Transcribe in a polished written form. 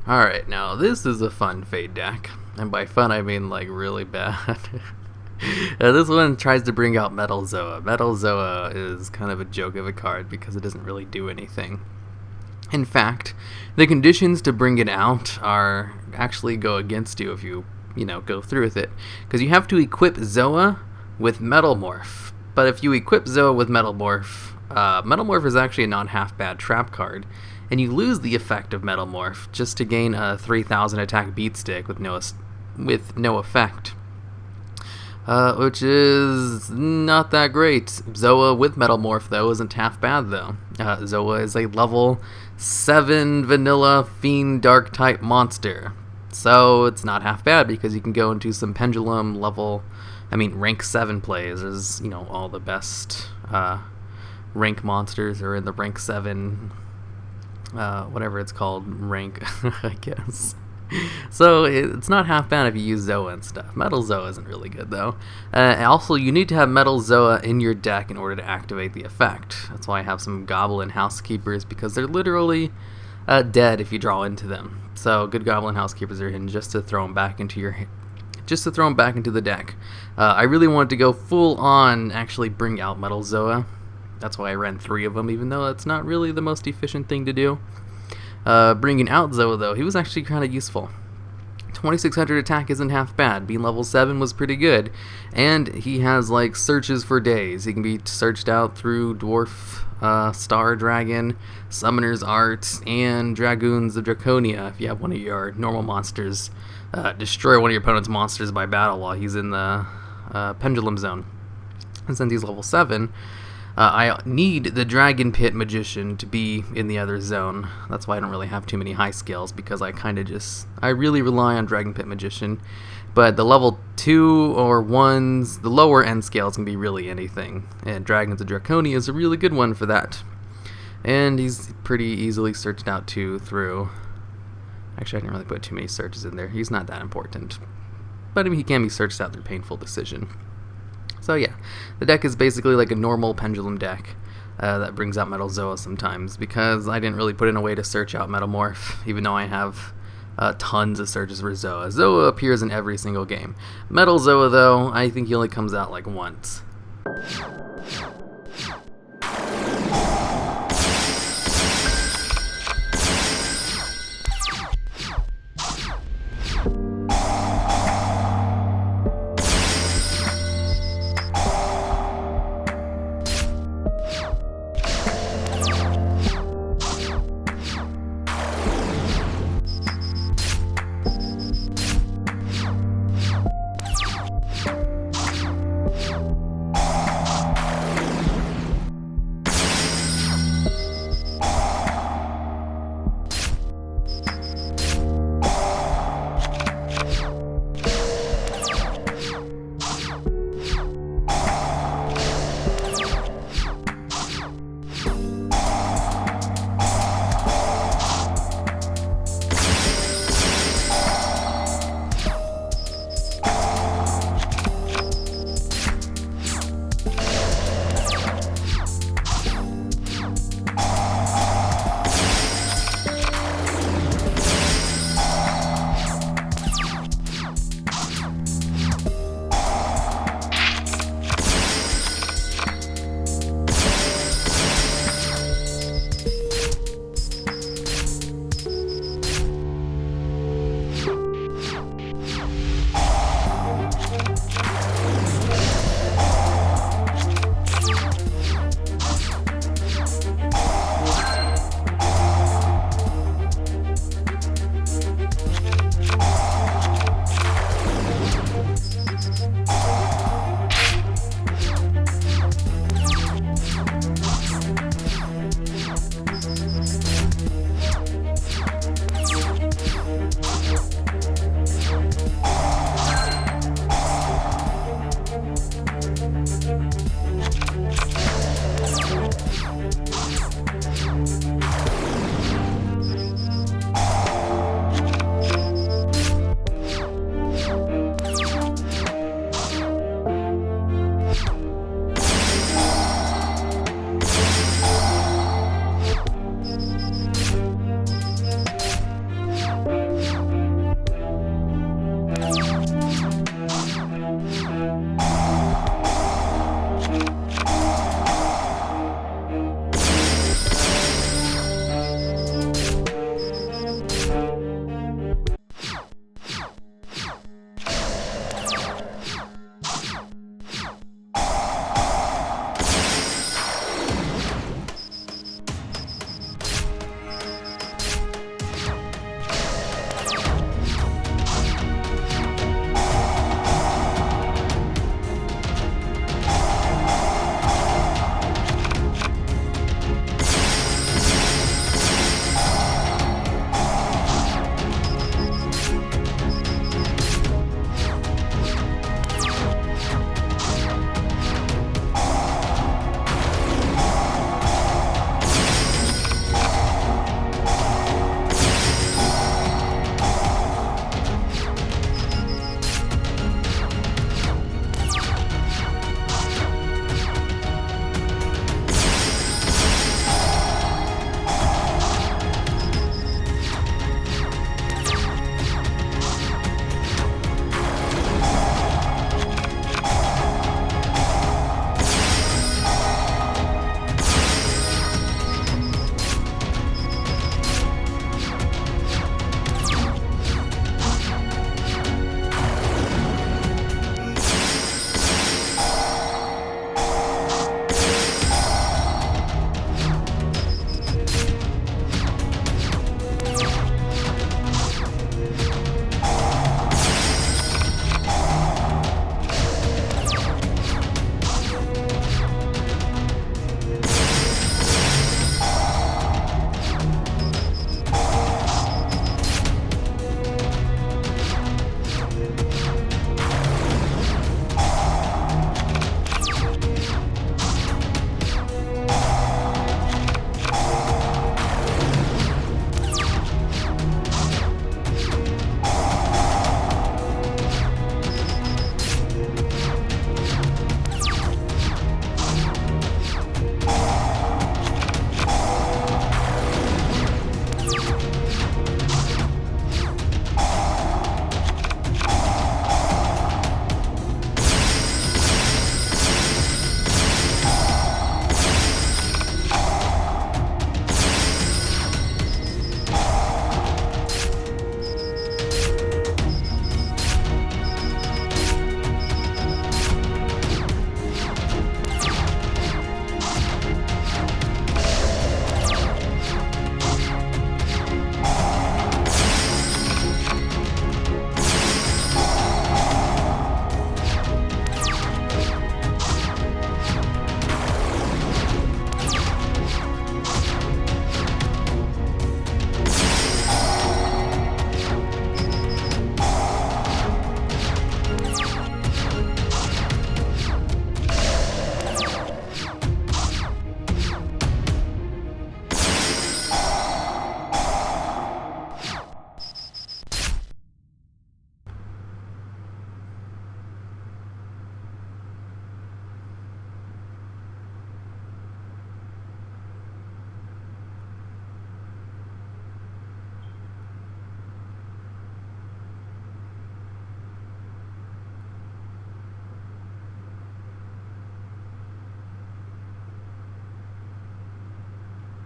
Alright, now this is a fun FaDe deck. And by fun I mean like really bad. This one tries to bring out Metal Zoa. Metal Zoa is kind of a joke of a card because it doesn't really do anything. In fact, the conditions to bring it out are actually go against you if you go through with it. Because you have to equip Zoa with Metal Morph. But if you equip Zoa with Metal Morph, Metal Morph is actually a non-half bad trap card. And you lose the effect of Metal Morph just to gain a 3000 attack beat stick with no effect. Which is not that great. Zoa with Metal Morph, though, isn't half bad, though. Zoa is a level 7 vanilla fiend dark type monster. So it's not half bad because you can go into some pendulum rank 7 plays. There's, all the best rank monsters are in the rank 7, whatever it's called, rank, I guess. So it's not half bad if you use Zoa and stuff. Metal Zoa isn't really good though. Also, you need to have Metal Zoa in your deck in order to activate the effect. That's why I have some Goblin Housekeepers, because they're literally dead if you draw into them. So good Goblin Housekeepers are hidden just to throw them back into the deck. I really wanted to go full on actually bring out Metal Zoa. That's why I ran 3 of them, even though that's not really the most efficient thing to do. Bringing out Zoa, though, he was actually kind of useful. 2600 attack isn't half bad. Being level 7 was pretty good. And he has, like, searches for days. He can be searched out through Dwarf, Star Dragon, Summoner's Art, and Dragoons of Draconia. If you have one of your normal monsters, destroy one of your opponent's monsters by battle while he's in the Pendulum Zone. And since he's level 7... I need the Dragon Pit Magician to be in the other zone. That's why I don't really have too many high scales, because I really rely on Dragon Pit Magician. But the level 2 or 1s, the lower end scales can be really anything. And Dragons of Draconia is a really good one for that. And he's pretty easily searched out too through... Actually, I didn't really put too many searches in there. He's not that important. But I mean, he can be searched out through Painful Decision. So yeah, the deck is basically like a normal Pendulum deck that brings out Metal Zoa sometimes, because I didn't really put in a way to search out Metal Morph, even though I have tons of searches for Zoa. Zoa appears in every single game. Metal Zoa, though, I think he only comes out like once.